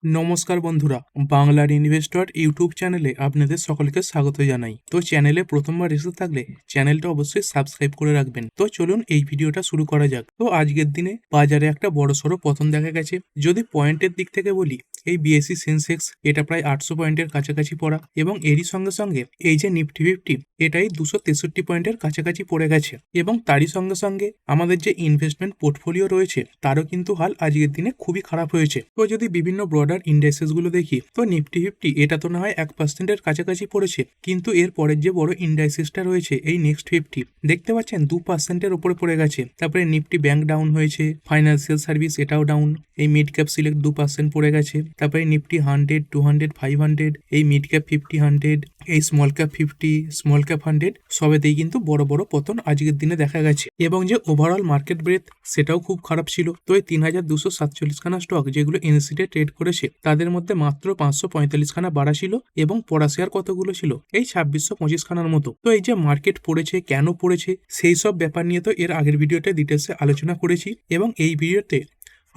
নমস্কার বন্ধুরা, বাংলার ইনভেস্টর ইউটিউব চ্যানেলে আপনাদের সকলকে স্বাগত জানাই। তো চ্যানেলে প্রথমবার এসে থাকলে চ্যানেলটা অবশ্যই সাবস্ক্রাইব করে রাখবেন। তো চলুন এই ভিডিওটা শুরু করা যাক। তো আজকের দিনে বাজারে একটা বড়সড় পতন দেখা গেছে। যদি পয়েন্টের দিক থেকে বলি, এই বিএসসি সেন্সেক্স এটা প্রায় 800 পয়েন্টের কাছাকাছি পড়া, এবং এরই সঙ্গে সঙ্গে এই যে নিফটি 50 এটাই 263 পয়েন্টের কাছাকাছি পড়ে গেছে। এবং তারই সঙ্গে সঙ্গে আমাদের যে ইনভেস্টমেন্ট পোর্টফোলিও রয়েছে তারও কিন্তু হাল আজকের দিনে খুবই খারাপ হয়েছে। তো যদি বিভিন্ন ব্রডার ইন্ডেক্সেস গুলো দেখি, তো নিফটি 50 এটা তো না হয় 1%-এর কাছাকাছি পড়েছে, কিন্তু এর পরের যে বড় ইন্ডেক্সেসটা রয়েছে এই নেক্সট 50 দেখতে পাচ্ছেন 2%-এর উপরে পড়ে গেছে। তারপরে নিফটি ব্যাংক ডাউন হয়েছে, ফাইন্যান্সিয়াল সার্ভিস এটাও ডাউন, এই মিড ক্যাপ সিলেক্ট 2% পড়ে গেছে। তারপরে নিফটি 100, 200, 500, এই মিড ক্যাপ 50, 100, এই স্মল ক্যাপ 50, স্মল ক্যাপ 100 সবেতেই কিন্তু বড় বড় পতন আজকের দিনে দেখা গেছে। এবং যে ওভারঅল মার্কেট ব্রেথ সেটাও খুব খারাপ ছিল। তো এই 3247 খানা স্টক যেগুলো এনএসসি-তে ট্রেড করেছে তাদের মধ্যে মাত্র 545 খানা বাড়া ছিল, এবং পড়া শেয়ার কতগুলো ছিল এই 2625 খানার মতো। তো এই যে মার্কেট পড়েছে, কেন পড়েছে, সেই সব ব্যাপার নিয়ে তো এর আগের ভিডিওতে ডিটেলসে আলোচনা করেছি, এবং এই ভিডিওতে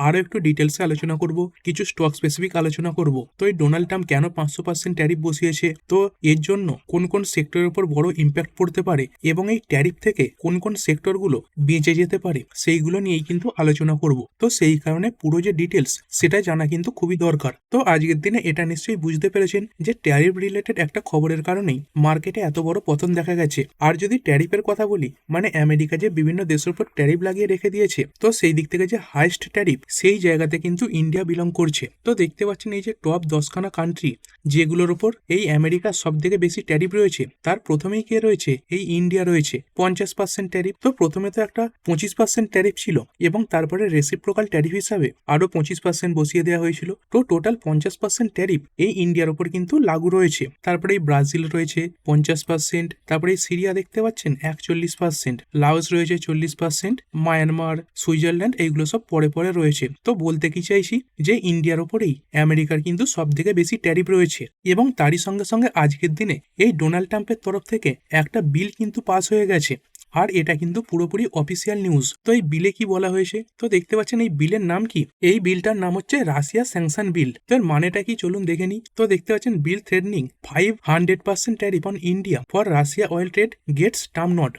আরও একটু ডিটেলসে আলোচনা করব, কিছু স্টক স্পেসিফিক আলোচনা করব। তো এই ডোনাল্ড ট্রাম্প কেন 500% ট্যারিফ বসিয়েছে, তো এর জন্য কোন কোন সেক্টরের উপর বড় ইম্প্যাক্ট পড়তে পারে, এবং এই ট্যারিফ থেকে কোন কোন সেক্টরগুলো বেঁচে যেতে পারে, সেইগুলো নিয়েই কিন্তু আলোচনা করব। তো সেই কারণে পুরো যে ডিটেলস সেটা জানা কিন্তু খুবই দরকার। তো আজকের দিনে এটা নিশ্চয়ই বুঝতে পেরেছেন যে ট্যারিফ রিলেটেড একটা খবরের কারণেই মার্কেটে এত বড় পতন দেখা গেছে। আর যদি ট্যারিফের কথা বলি, মানে আমেরিকা যে বিভিন্ন দেশের উপর ট্যারিফ লাগিয়ে রেখে দিয়েছে, তো সেই দিক থেকে যে হাইস্ট ট্যারিফ সেই জায়গাতে কিন্তু ইন্ডিয়া বিলং করছে। তো দেখতে পাচ্ছেন এই যে টপ 10খানা কান্ট্রি যেগুলোর উপর এই আমেরিকার সব থেকে বেশি ট্যারিফ রয়েছে, তার প্রথমেই কে রয়েছে, এই ইন্ডিয়া রয়েছে 50% ট্যারিফ। তো প্রথমে তো একটা 25% ট্যারিফ ছিল, এবং তারপরে রেসিপ্রোকাল ট্যারিফ হিসাবে আরো 25% বসিয়ে দেওয়া হয়েছিল। তো টোটাল 50% ট্যারিফ এই ইন্ডিয়ার উপর কিন্তু লাগু রয়েছে। তারপরে এই ব্রাজিল রয়েছে 50%, তারপরে এই সিরিয়া দেখতে পাচ্ছেন 41%, লাওস রয়েছে 40%, মায়ানমার, সুইজারল্যান্ড এইগুলো সব পরে পরে রয়েছে। তো বলতে কি চাইছি যে ইন্ডিয়ার ওপরেই আমেরিকার কিন্তু সব থেকে বেশি ট্যারিফ রয়েছে। এবং তারই সঙ্গে সঙ্গে আজকের দিনে এই ডোনাল্ড ট্রাম্পের তরফ থেকে একটা বিল কিন্তু পাস হয়ে গেছে, আর এটা কিন্তু পুরোপুরি অফিসিয়াল নিউজ। তো এই বিলে কি বলা হয়েছে, তো দেখতে পাচ্ছেন এই বিলের নাম কি, এই বিলটার নাম হচ্ছে রাশিয়া স্যাংশন বিল। তো এর মানেটা কি চলুন দেখে নিই। তো দেখতে পাচ্ছেন bill threatening 500% tariff on India for Russia oil trade gets term nod,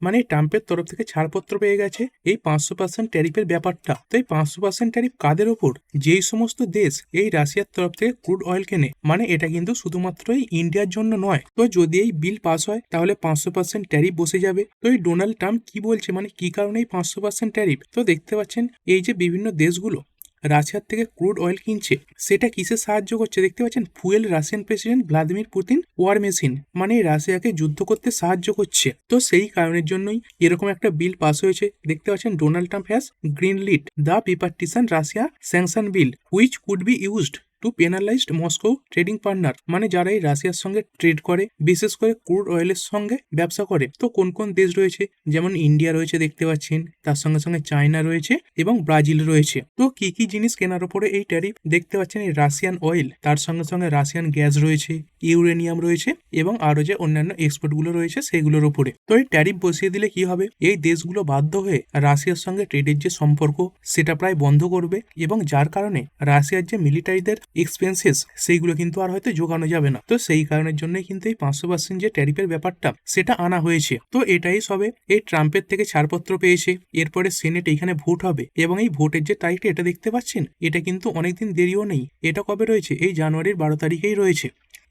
মানে ট্রাম্পের তরফ থেকে ছাড়পত্র পেয়ে গেছে এই 500% ট্যারিফের ব্যাপারটা। তো এই 500% ট্যারিফ কাদের ওপর, যেই সমস্ত দেশ এই রাশিয়ার তরফ থেকে ক্রুড অয়েল কেনে, মানে এটা কিন্তু শুধুমাত্র এই ইন্ডিয়ার জন্য নয়। তো যদি এই বিল পাস হয় তাহলে 500% ট্যারিফ বসে যাবে। তো এই ডোনাল্ড ট্রাম্প কি বলছে, মানে কি কারণে এই 500% ট্যারিফ, তো দেখতে পাচ্ছেন এই যে বিভিন্ন দেশগুলো রাশিয়ার থেকে ক্রুড অয়েল কিনছে, সেটা কিসে সাহায্য করছে, দেখতে পাচ্ছেন fuel Russian president Vladimir Putin war machine, মানে রাশিয়াকে যুদ্ধ করতে সাহায্য করছে। তো সেই কারণের জন্যই এরকম একটা বিল পাস হয়েছে। দেখতে পাচ্ছেন Donald Trump has green lit the bipartisan Russia sanction bill which could be used to penalized Moscow trading partner, মানে যারা এই রাশিয়ার সঙ্গে ট্রেড করে, বিশেষ করে ক্রুড অয়েলের সঙ্গে ব্যবসা করে। তো কোন কোন দেশ রয়েছে, যেমন ইন্ডিয়া রয়েছে দেখতে পাচ্ছেন, তার সঙ্গে সঙ্গে চায়না রয়েছে এবং ব্রাজিল রয়েছে। তো কি কি জিনিস কেনার উপরে এই ট্যারিফ, দেখতে পাচ্ছেন এই রাশিয়ান অয়েল, তার সঙ্গে সঙ্গে রাশিয়ান গ্যাস রয়েছে, ইউরেনিয়াম রয়েছে, এবং আরো যে অন্যান্য এক্সপোর্ট গুলো রয়েছে সেগুলোর উপরে। তো এই ট্যারিফ বসিয়ে দিলে কি হবে, এই দেশগুলো বাধ্য হয়ে রাশিয়ার সঙ্গে ট্রেডের যে সম্পর্ক সেটা প্রায় বন্ধ করবে, এবং যার কারণে রাশিয়ার যে মিলিটারিদের এক্সপেন্সেস সেইগুলো কিন্তু আর হয়তো যোগানো যাবে না। তো সেই কারণের জন্যই কিন্তু এই 500% যে ট্যারিফের ব্যাপারটা সেটা আনা হয়েছে। তো এটাই সবে এই ট্রাম্পের থেকে ছাড়পত্র পেয়েছে, এরপরে সেনেট এইখানে ভোট হবে, এবং এই ভোটের যে তারিখটা এটা দেখতে পাচ্ছেন, এটা কিন্তু অনেকদিন দেরিও নেই, এটা কবে রয়েছে, এই জানুয়ারির 12 তারিখেই রয়েছে।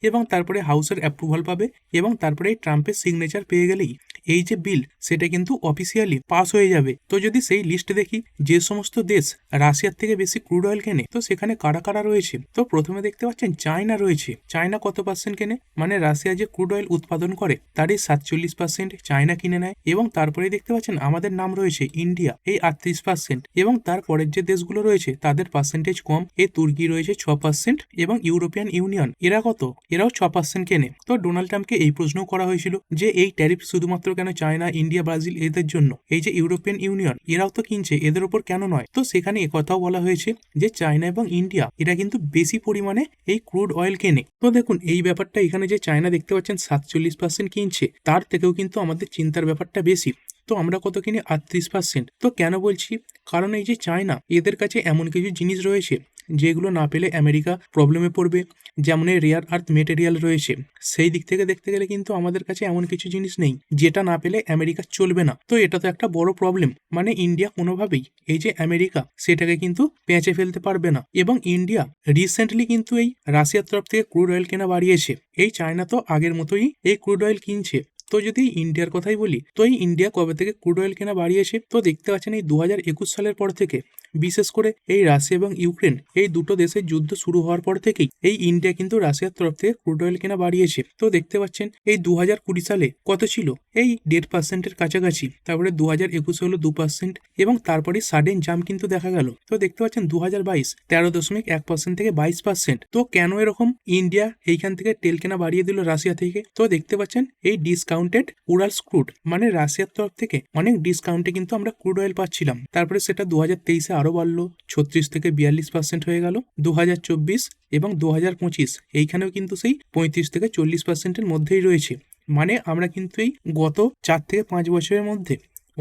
এবং তারপরে হাউসের অ্যাপ্রুভাল পাবে, এবং তারপরে এই ট্রাম্পের সিগনেচার পেয়ে গেলেই এই যে বিল সেটা কিন্তু অফিসিয়ালি পাস হয়ে যাবে। তো যদি সেই লিস্ট দেখি যে সমস্ত দেশ রাশিয়ার থেকে বেশি ক্রুড অয়েল কেনে, তো সেখানে কারা কারা রয়েছে, তো প্রথমে দেখতে পাচ্ছেন চায়না রয়েছে। চায়না কত পার্সেন্ট কেনে, মানে রাশিয়া যে ক্রুড অয়েল উৎপাদন করে তার এই 47% চায়না কিনে নেয়। এবং তারপরে দেখতে পাচ্ছেন আমাদের নাম রয়েছে ইন্ডিয়া, এই 38%, এবং তারপরের যে দেশগুলো রয়েছে তাদের পার্সেন্টেজ কম, এই তুর্কি রয়েছে 6%, এবং ইউরোপিয়ান ইউনিয়ন এরা কত, এরাও 6% কেনে। তো ডোনাল্ড ট্রাম্পকে এই প্রশ্ন করা হয়েছিল যে এই ট্যারিফ শুধুমাত্র কেন চায়না, ইন্ডিয়া, ব্রাজিল এদের জন্য, এই যে ইউরোপিয়ান ইউনিয়ন এরাও তো কিনছে, এদের ওপর কেন নয়। তো সেখানে একথাও বলা হয়েছে যে চায়না এবং ইন্ডিয়া এরা কিন্তু বেশি পরিমাণে এই ক্রুড অয়েল কেনে। তো দেখুন এই ব্যাপারটা, এখানে যে চায়না দেখতে পাচ্ছেন 47% কিনছে, তার থেকেও কিন্তু আমাদের চিন্তার ব্যাপারটা বেশি। তো আমরা কত কিনি, 38%। তো কেন বলছি, কারণ এই যে চায়না এদের কাছে এমন কিছু জিনিস রয়েছে যেগুলো না পেলে আমেরিকা প্রবলেমে পড়বে, যেমন এই রেয়ার আর্থ মেটেরিয়াল রয়েছে। সেই দিক থেকে দেখতে গেলে কিন্তু আমাদের কাছে এমন কিছু জিনিস নেই যেটা না পেলে আমেরিকা চলবে না। তো এটা তো একটা বড় প্রবলেম, মানে ইন্ডিয়া কোনোভাবেই এই যে আমেরিকা সেটাকে কিন্তু পেঁচে ফেলতে পারবে না। এবং ইন্ডিয়া রিসেন্টলি কিন্তু এই রাশিয়ার তরফ থেকে ক্রুড অয়েল কেনা বাড়িয়েছে। এই চায়না তো আগের মতোই এই ক্রুড অয়েল কিনছে। তো যদি ইন্ডিয়ার কথাই বলি, তো এই ইন্ডিয়া কবে থেকে ক্রুড অয়েল কেনা বাড়িয়েছে, তো দেখতে পাচ্ছেন এই 2021 সালের পর থেকে, বিশেষ করে এই রাশিয়া এবং ইউক্রেন এই দুটো দেশের যুদ্ধ শুরু হওয়ার পর থেকেই এই ইন্ডিয়া কিন্তু রাশিয়ার তরফ থেকে ক্রুড অয়েল কেনা বাড়িয়েছে। তো দেখতে পাচ্ছেন এই 2020 সালে কত ছিল, এই 1.5%-এর কাছাকাছি, তারপরে 2021 হলো 2% এবং তারপরে সাডেন জাম্প কিন্তু দেখা গেল। তো দেখতে পাচ্ছেন 2022 13.1% থেকে 22%। তো কেন এরকম ইন্ডিয়া এইখান থেকে তেল কেনা বাড়িয়ে দিল রাশিয়া থেকে? তো দেখতে পাচ্ছেন এই ডিসকাউন্টেড উরালস ক্রুড, মানে রাশিয়ার তরফ থেকে অনেক ডিসকাউন্টে কিন্তু আমরা ক্রুড অয়েল পাচ্ছিলাম। তারপরে সেটা 2023-এ আরো বাড়লো, 36 থেকে 42% হয়ে গেল। 2024 এবং 2025 এইখানেও কিন্তু সেই 35 থেকে 40%-এর মধ্যেই রয়েছে। মানে আমরা কিন্তু এই গত 4 থেকে 5 বছরের মধ্যে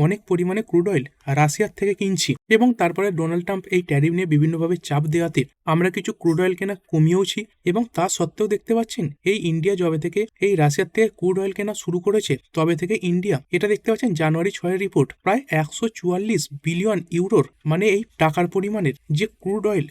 অনেক পরিমাণে ক্রুড অয়েল রাশিয়ার থেকে কিনছি। এবং তারপরে ডোনাল্ড ট্রাম্প এই ট্যারিফ নিয়ে বিভিন্নভাবে চাপ দেওয়াতে আমরা কিছু ক্রুড অয়েল কেনা কমিয়েওছি। এবং তা সত্ত্বেও দেখতে পাচ্ছেন এই ইন্ডিয়া যবে থেকে এই রাশিয়ার থেকে ক্রুড অয়েল কেনা শুরু করেছে তবে থেকে ইন্ডিয়া, এটা দেখতে পাচ্ছেন জানুয়ারি 6-এর রিপোর্ট, প্রায় 144 বিলিয়ন ইউরোর, মানে এই টাকার পরিমাণের যে ক্রুড অয়েল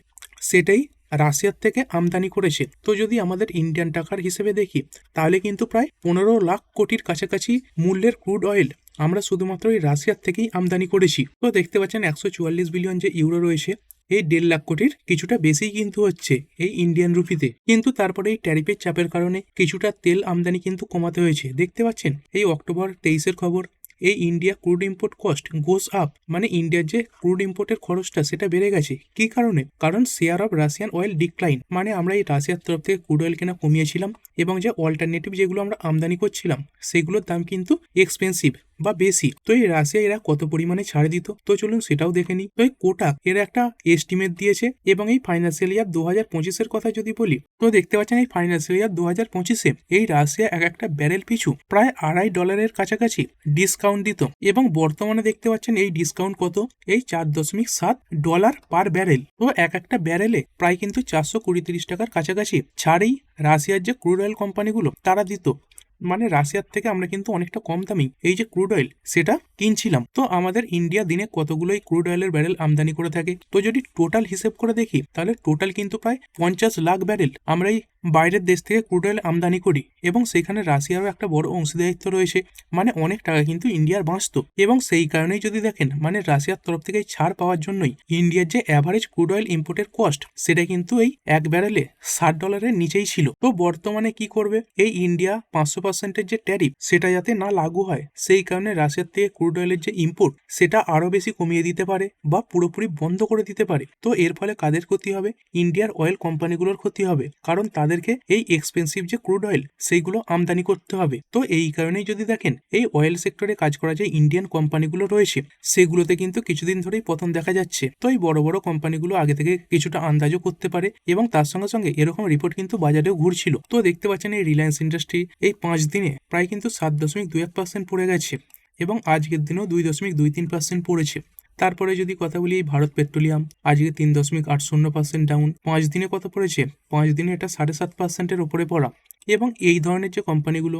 সেটাই রাশিয়ার থেকে আমদানি করেছে। তো যদি আমাদের ইন্ডিয়ান টাকার হিসেবে দেখি তাহলে কিন্তু প্রায় 15 লাখ কোটির কাছাকাছি মূল্যের ক্রুড অয়েল আমরা শুধুমাত্র এই রাশিয়ার থেকেই আমদানি করেছি। তো দেখতে পাচ্ছেন 144 বিলিয়ন যে ইউরো রয়েছে, এই 1.5 লাখ কোটির কিছুটা বেশি কিন্তু হচ্ছে এই ইন্ডিয়ান রুপিতে। কিন্তু তারপরে এই ট্যারিফের চাপের কারণে কিছুটা তেল আমদানি কিন্তু কমাতে হয়েছে। দেখতে পাচ্ছেন এই অক্টোবর 23-এর খবর, এই India crude import cost goes up, মানে ইন্ডিয়ার যে ক্রুড ইম্পোর্টের খরচটা সেটা বেড়ে গেছে। কি কারণে? কারণ share of Russian oil decline, মানে আমরা এই রাশিয়ার তরফ থেকে ক্রুড অয়েল কেনা কমিয়েছিলাম এবং যে অল্টারনেটিভ যেগুলো আমরা আমদানি করছিলাম সেগুলোর দাম কিন্তু এক্সপেন্সিভ বা বেশি। তো এই রাশিয়া এরা কত পরিমাণে ছাড় দিত, তো চলুন সেটাও দেখে নিই। তো এই কোটাক এরা একটা এস্টিমেট দিয়েছে এবং এই ফাইন্যান্সিয়াল ইয়ার 2025-এর কথা যদি বলি, তো দেখতে পাচ্ছেন এই ফাইন্যান্সিয়াল ইয়ার 2025-এ এই রাশিয়া এক একটা ব্যারেল পিছু প্রায় $2.5 কাছাকাছি ডিসকাউন্ট দিত। এবং বর্তমানে দেখতে পাচ্ছেন এই ডিসকাউন্ট কত, এই $4.7 পার ব্যারেল। তো এক একটা ব্যারেলে প্রায় কিন্তু 420-30 টাকার কাছাকাছি ছাড়েই রাশিয়ার যে ক্রুড অয়েল কোম্পানিগুলো তারা দিত। মানে রাশিয়ার থেকে আমরা কিন্তু অনেকটা কম দামি এই যে ক্রুড অয়েল সেটা কিনছিলাম। তো আমাদের ইন্ডিয়া দিনে কতগুলোই ক্রুড অয়েলের ব্যারেল আমদানি করে থাকে, তো যদি টোটাল হিসেব করে দেখি তাহলে টোটাল কিন্তু প্রায় 50 লাখ ব্যারেল আমরা এই বাইরের দেশ থেকে ক্রুড অয়েল আমদানি করি। এবং সেখানে রাশিয়ারও একটা বড় অংশীদারিত্ব রয়েছে, মানে অনেক টাকা কিন্তু ইন্ডিয়ার বাঁচত। এবং সেই কারণেই যদি দেখেন, মানে রাশিয়ার তরফ থেকে ছাড় পাওয়ার জন্যই ইন্ডিয়ার যে অ্যাভারেজ ক্রুড অয়েল ইম্পোর্টের কস্ট সেটা কিন্তু এই এক ব্যারেলে $60 নিচেই ছিল। তো বর্তমানে কি করবে, এই ইন্ডিয়া 500%-এর যে ট্যারিফ সেটা যাতে না লাগু হয় সেই কারণে রাশিয়ার থেকে ক্রুড অয়েলের যে ইম্পোর্ট সেটা আরো বেশি কমিয়ে দিতে পারে বা পুরোপুরি বন্ধ করে দিতে পারে। তো এর ফলে কাদের ক্ষতি হবে? ইন্ডিয়ার অয়েল কোম্পানিগুলোর ক্ষতি হবে, কারণ তাদেরকে এই এক্সপেন্সিভ যে ক্রুড অয়েল সেইগুলো আমদানি করতে হবে। তো এই কারণেই যদি দেখেন এই অয়েল সেক্টরে কাজ করা যে ইন্ডিয়ান কোম্পানিগুলো রয়েছে সেগুলোতে কিন্তু কিছুদিন ধরেই পতন দেখা যাচ্ছে। তো এই বড় বড় কোম্পানিগুলো আগে থেকে কিছুটা আন্দাজও করতে পারে এবং তার সঙ্গে সঙ্গে এরকম রিপোর্ট কিন্তু বাজারেও ঘুরছিল। তো দেখতে পাচ্ছেন এই রিলায়েন্স ইন্ডাস্ট্রি এই 5 দিনে প্রায় কিন্তু 7.21% পড়ে গেছে এবং আজকের দিনেও 2.23% পড়েছে। তারপরে যদি কথা বলি এই ভারত পেট্রোলিয়াম, আজকে 3.80% ডাউন। 5 দিনে কত পড়েছে? 5 দিনে এটা 7.5%-এর উপরে পড়া। এবং এই ধরনের যে কোম্পানিগুলো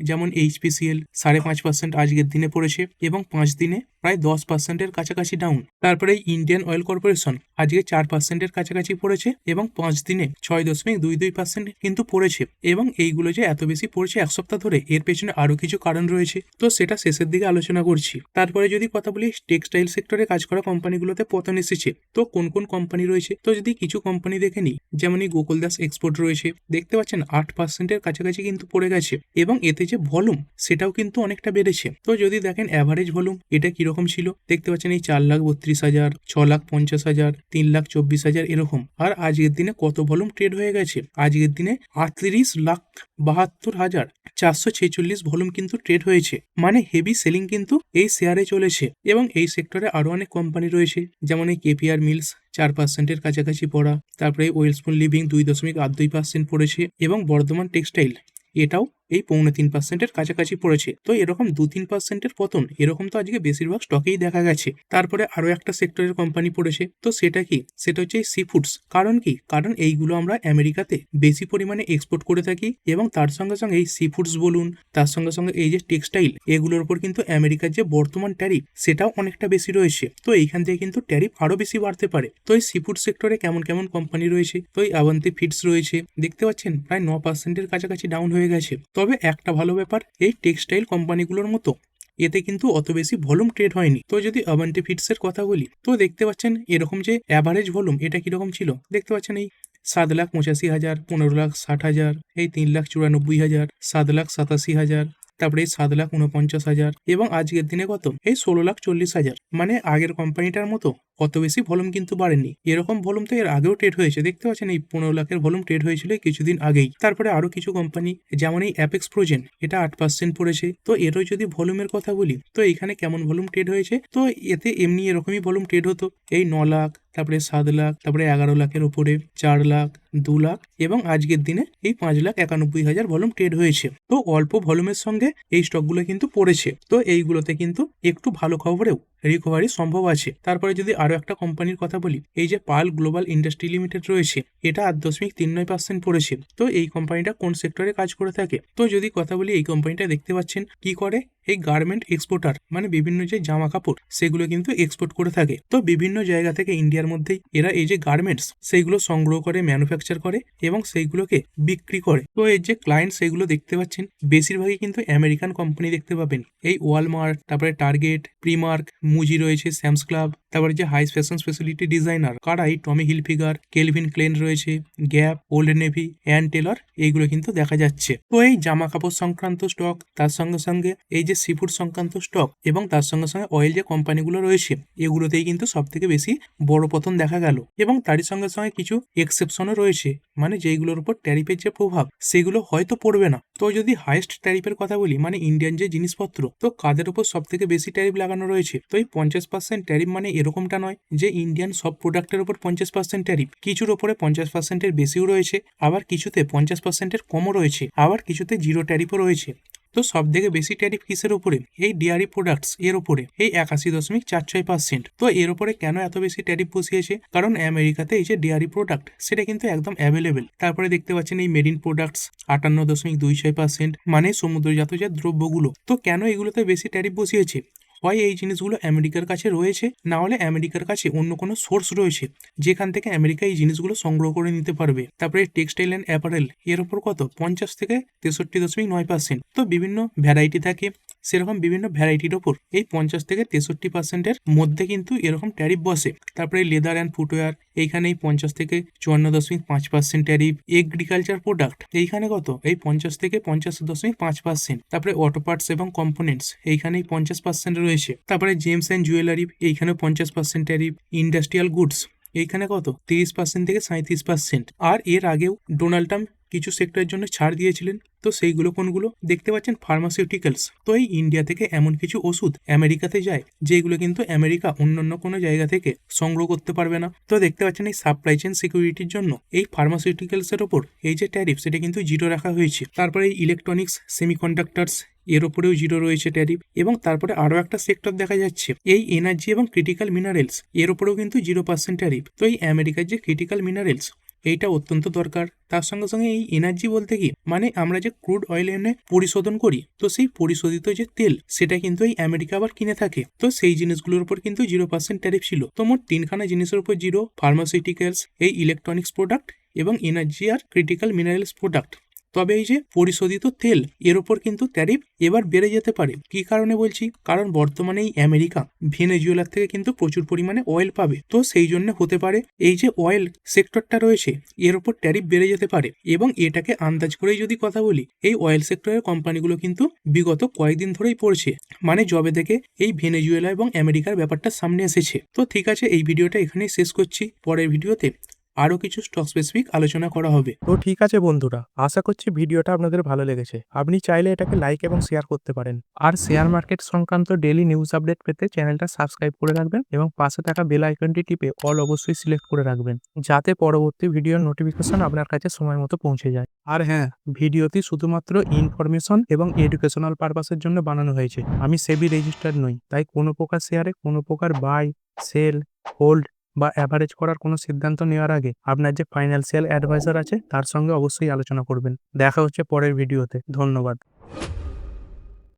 যেমন HPCL 5.5% আজকের দিনে পড়েছে এবং 5 দিনে প্রায় 10%-এর কাছাকাছি ডাউন। তারপরে ইন্ডিয়ান অয়েল কর্পোরেশন আজকে 4%-এর কাছাকাছি পড়েছে এবং 5 দিনে 6.22% কিন্তু পড়েছে। এবং এইগুলো যে এত বেশি পড়ছে এক সপ্তাহ ধরে, এর পেছনে আরো কিছু কারণ রয়েছে, তো সেটা শেষের দিকে আলোচনা করছি। তারপরে যদি কথা বলি টেক্সটাইল সেক্টরে কাজ করা কোম্পানিগুলোতে পতন এসেছে। তো কোন কোন কোম্পানি রয়েছে, তো যদি কিছু কোম্পানি দেখে নিই, যেমন এই গোকুলদাস এক্সপোর্ট রয়েছে, দেখতে পাচ্ছেন 8%-এর কাছাকাছি কিন্তু পড়ে গেছে এবং এতে যে ভলিউম সেটাও কিন্তু অনেকটা বেড়েছে। তো যদি দেখেন অ্যাভারেজ ভলিউম এটা কিরকম ছিল, দেখতে পাচ্ছেন এই 4,32,000, 6,50,000, 3,24,000 এরকম। আর আজকের দিনে কত ভলিউম ট্রেড হয়ে গেছে, আজকের দিনে 38,72,446 ভলিউম কিন্তু ট্রেড হয়েছে। মানে হেভি সেলিং কিন্তু এই শেয়ারে চলেছে। এবং এই সেক্টরে আরো অনেক কোম্পানি রয়েছে, যেমন এই KPR মিলস 4%-এর কাছাকাছি পড়া, তারপরে ওয়েলস্পুন লিভিং 2.82% পড়েছে এবং বর্ধমান টেক্সটাইল এটাও এই 2.5% কাছাকাছি পড়েছে। তো এরকম 2-3% পতন এরকম তো আজকে বেশিরভাগ স্টকেই দেখা গেছে। তারপরে আরো একটা সেক্টরের কোম্পানি পড়েছে, তো সেটা কি, সেটা হচ্ছে সি ফুডস। কারণ কি, কারণ এইগুলো আমরা আমেরিকাতে বেশি পরিমাণে এক্সপোর্ট করে থাকি এবং তার সঙ্গে সঙ্গে এই সি ফুডস বলুন, তার সঙ্গে সঙ্গে এই যে টেক্সটাইল, এগুলোর উপর কিন্তু আমেরিকার যে বর্তমান ট্যারিফ সেটাও অনেকটা বেশি রয়েছে। তো এইখান থেকে কিন্তু ট্যারিফ আরো বেশি বাড়তে পারে। তো এই সি ফুড সেক্টরে কেমন কেমন কোম্পানি রয়েছে, তো এই আভান্তি ফিডস রয়েছে, দেখতে পাচ্ছেন প্রায় 9%-এর কাছাকাছি ডাউন হয়ে গেছে। তবে একটা ভালো ব্যাপার, এই টেক্সটাইল কোম্পানিগুলোর মতো এতে কিন্তু অত বেশি ভলিউম ট্রেড হয়নি। তো যদি আভান্তি ফিডসের কথা বলি, তো দেখতে পাচ্ছেন এরকম যে অ্যাভারেজ ভলিউম এটা কিরকম ছিল, দেখতে পাচ্ছেন এই 7,85,000, 15,60,000, এই 3,94,000, 7,87,000, তারপরে এই 7,49,000 এবং আজকের দিনে কত, এই 16,40,000। মানে আগের কোম্পানিটার মতো অত বেশি ভলিউম কিন্তু বাড়েনি। এরকম ভলিউম তো এর আগেও ট্রেড হয়েছে, দেখতে পাচ্ছেন এই 15 লাখের ভলিউম ট্রেড হয়েছিল কিছুদিন আগেই। তারপরে আরো কিছু কোম্পানি যেমন এই অ্যাপেক্স ফ্রোজেন, এটা 8% পড়েছে। তো এরও যদি ভলিউমের কথা বলি, তো এখানে কেমন ভলিউম ট্রেড হয়েছে, তো এতে এমনি এরকমই ভলিউম ট্রেড হতো, এই 9 লাখ, তারপরে 7 লাখ, তারপরে 11 লাখের উপরে, 4 লাখ, 2 লাখ এবং আজকের দিনে এই 5,91,000 ভলিউম ট্রেড হয়েছে। তো অল্প ভলিউমের সঙ্গে এই স্টকগুলো কিন্তু পড়েছে। তো এইগুলোতে কিন্তু একটু ভালো খবরেও রিকভারি সম্ভব আছে। তারপরে যদি আরো একটা কোম্পানির কথা বলি, এই যে পাল গ্লোবাল ইন্ডাস্ট্রি লিমিটেড রয়েছে, এটা 8.39% পড়েছে। তো এই কোম্পানিটা কোন সেক্টরে কাজ করে থাকে, তো যদি কথা বলি, এই কোম্পানিটা দেখতে পাচ্ছেন কি করে, এই গার্মেন্ট এক্সপোর্টার, মানে বিভিন্ন যে জামা কাপড় সেগুলো কিন্তু এক্সপোর্ট করে থাকে। তো বিভিন্ন জায়গা থেকে ইন্ডিয়ার মধ্যেই এরা এই যে গার্মেন্টস সেইগুলো সংগ্রহ করে, ম্যানুফ্যাকচার করে এবং সেইগুলোকে বিক্রি করে। তো এর যে ক্লায়েন্ট সেগুলো দেখতে পাচ্ছেন বেশিরভাগই কিন্তু আমেরিকান কোম্পানি দেখতে পাবেন, এই ওয়ালমার্ট, তারপরে টার্গেট, প্রিমার্ক, মুজি রয়েছে, স্যামস ক্লাব, তারপরে যে হাই ফ্যাশন স্পেশালিটি ডিজাইনার কারাই, টমি হিলফিগার, কেলভিন ক্লেন রয়েছে, Gap, Old Navy, Ann Taylor, এইগুলো কিন্তু দেখা যাচ্ছে। তো এই জামা কাপড় সংক্রান্ত স্টক, তার সঙ্গে সঙ্গে এই যে সি ফুড সংক্রান্ত স্টক এবং তার সঙ্গে সঙ্গে অয়েল যে কোম্পানিগুলো রয়েছে, এগুলোতেই কিন্তু সব থেকে বেশি বড় পতন দেখা গেল। এবং তারই সঙ্গে সঙ্গে কিছু এক্সেপশনও রয়েছে, মানে যেইগুলোর উপর ট্যারিফের যে প্রভাব সেগুলো হয়তো পড়বে না। তো যদি হাইয়েস্ট ট্যারিফের কথা বলি, মানে ইন্ডিয়ান যে জিনিসপত্র, তো কাদের উপর সব থেকে বেশি ট্যারিফ লাগানো রয়েছে, তো এই 50% ট্যারিফ মানে এরকমটা নয় যে ইন্ডিয়ান সব প্রোডাক্টের উপর 50% ট্যারিফ। কিছুর উপরে 50%-এর বেশিও রয়েছে, আবার কিছুতে 50%-এর কমও রয়েছে, আবার কিছুতে জিরো ট্যারিফও রয়েছে। তো সব থেকে বেশি ট্যারিফ কিসের উপরে, এই ডেয়ারি প্রোডাক্টস এর উপরে, এই 81.46%। তো এর উপরে কেন এত বেশি ট্যারিফ বসিয়েছে, কারণ আমেরিকাতে এই যে ডেয়ারি প্রোডাক্ট সেটা কিন্তু একদম অ্যাভেলেবেল। তারপরে দেখতে পাচ্ছেন এই মেরিন প্রোডাক্টস 58.26%, মানে সমুদ্রজাত যে দ্রব্যগুলো। তো কেন এগুলোতে বেশি ট্যারিফ বসিয়েছে, হয় এই জিনিসগুলো আমেরিকার কাছে রয়েছে, না হলে আমেরিকার কাছে অন্য কোনো সোর্স রয়েছে যেখান থেকে আমেরিকা এই জিনিসগুলো সংগ্রহ করে নিতে পারবে। তারপরে টেক্সটাইল অ্যান্ড অ্যাপারেল এর উপর কত, 50 থেকে 63.9%। তো বিভিন্ন ভ্যারাইটি থাকে, সেরকম বিভিন্ন ভ্যারাইটির ওপর এই 50 থেকে 63%-এর মধ্যে কিন্তু এরকম ট্যারিফ বসে। তারপরে লেদার অ্যান্ড ফুটওয়্যার, এইখানে এই 50 থেকে 54.5% ট্যারিফ। এগ্রিকালচার প্রোডাক্ট এইখানে কত, এই 50 থেকে 50.5%। তারপরে অটো পার্টস এবং কম্পোনেন্টস এইখানেই 50% রয়েছে। তারপরে জেমস অ্যান্ড জুয়েলারি এইখানে 50% ট্যারিফ। ইন্ডাস্ট্রিয়াল গুডস এইখানে কত, 30% থেকে 37%। আর এর আগেও ডোনাল্ড ট্রাম্প কিছু সেক্টরের জন্য ছাড় দিয়েছিলেন, তো সেইগুলো কোনগুলো, দেখতে পাচ্ছেন ফার্মাসিউটিক্যালস। তো এই ইন্ডিয়া থেকে এমন কিছু ওষুধ আমেরিকাতে যায় যেগুলো কিন্তু আমেরিকা অন্যান্য কোনো জায়গা থেকে সংগ্রহ করতে পারবে না। তো দেখতে পাচ্ছেন এই সাপ্লাই চেইন সিকিউরিটির জন্য এই ফার্মাসিউটিক্যালস এর ওপর এই যে ট্যারিফ সেটা কিন্তু জিরো রাখা হয়েছে। তারপরে এই ইলেকট্রনিক্স, সেমিকন্ডাক্টরস এর ওপরেও জিরো রয়েছে ট্যারিফ। এবং তারপরে আরো একটা সেক্টর দেখা যাচ্ছে এই এনার্জি এবং ক্রিটিক্যাল মিনারেলস, এর ওপরেও কিন্তু 0% ট্যারিফ। তো এই আমেরিকার যে ক্রিটিক্যাল মিনারেলস এইটা অত্যন্ত দরকার। তার সঙ্গে সঙ্গে এই এনার্জি বলতে কি, মানে আমরা যে ক্রুড অয়েল এনে পরিশোধন করি, তো সেই পরিশোধিত যে তেল সেটা কিন্তু এই আমেরিকা আবার কিনে থাকে। তো সেই জিনিসগুলোর উপর কিন্তু 0% ট্যারিফ ছিল। তো মোট 3খানা জিনিসের উপর জিরো, ফার্মাসিউটিক্যালস, এই ইলেকট্রনিক্স প্রোডাক্ট এবং এনার্জি আর ক্রিটিক্যাল মিনারেলস প্রোডাক্ট। তবে এই যে পরিশোধিত তেল এর উপর কিন্তু ট্যারিফ এবার বেড়ে যেতে পারে। কি কারণে বলছি, কারণ বর্তমানে এই আমেরিকা ভেনেজুয়েলার থেকে কিন্তু প্রচুর পরিমাণে অয়েল পাবে। তো সেই জন্য হতে পারে এই যে অয়েল সেক্টরটা রয়েছে এর উপর ট্যারিফ বেড়ে যেতে পারে। এবং এটাকে আন্দাজ করেই যদি কথা বলি, এই অয়েল সেক্টরের কোম্পানিগুলো কিন্তু বিগত কয়েকদিন ধরেই পড়ছে, মানে জবে থেকে এই ভেনেজুয়েলা এবং আমেরিকার ব্যাপারটা সামনে এসেছে। তো ঠিক আছে, এই ভিডিওটা এখানেই শেষ করছি। পরের ভিডিওতে আরও কিছু স্টক স্পেসিফিক আলোচনা করা হবে। তো ঠিক আছে বন্ধুরা, আশা করছি ভিডিওটা আপনাদের ভালো লেগেছে। আপনি চাইলে এটাকে লাইক এবং শেয়ার করতে পারেন। আর শেয়ার মার্কেট সংক্রান্ত ডেইলি নিউজ আপডেট পেতে চ্যানেলটা সাবস্ক্রাইব করে রাখবেন এবং পাশে থাকা বেল আইকনটি টিপে অল অবশ্যই সিলেক্ট করে রাখবেন, যাতে পরবর্তী ভিডিওর নোটিফিকেশন আপনার কাছে সময় মতো পৌঁছে যায়। আর হ্যাঁ, ভিডিওটি শুধুমাত্র ইনফরমেশন এবং এডুকেশনাল পারপাসের জন্য বানানো হয়েছে। আমি সেবি রেজিস্টার্ড নই, তাই কোনো প্রকার শেয়ারে কোনো প্রকার বাই, সেল, হোল্ড বা অ্যাভারেজ করার কোনো সিদ্ধান্ত নেওয়ার আগে আপনার যে ফাইন্যান্সিয়াল অ্যাডভাইজার আছে তার সঙ্গে অবশ্যই আলোচনা করবেন। দেখা হচ্ছে পরের ভিডিওতে। ধন্যবাদ।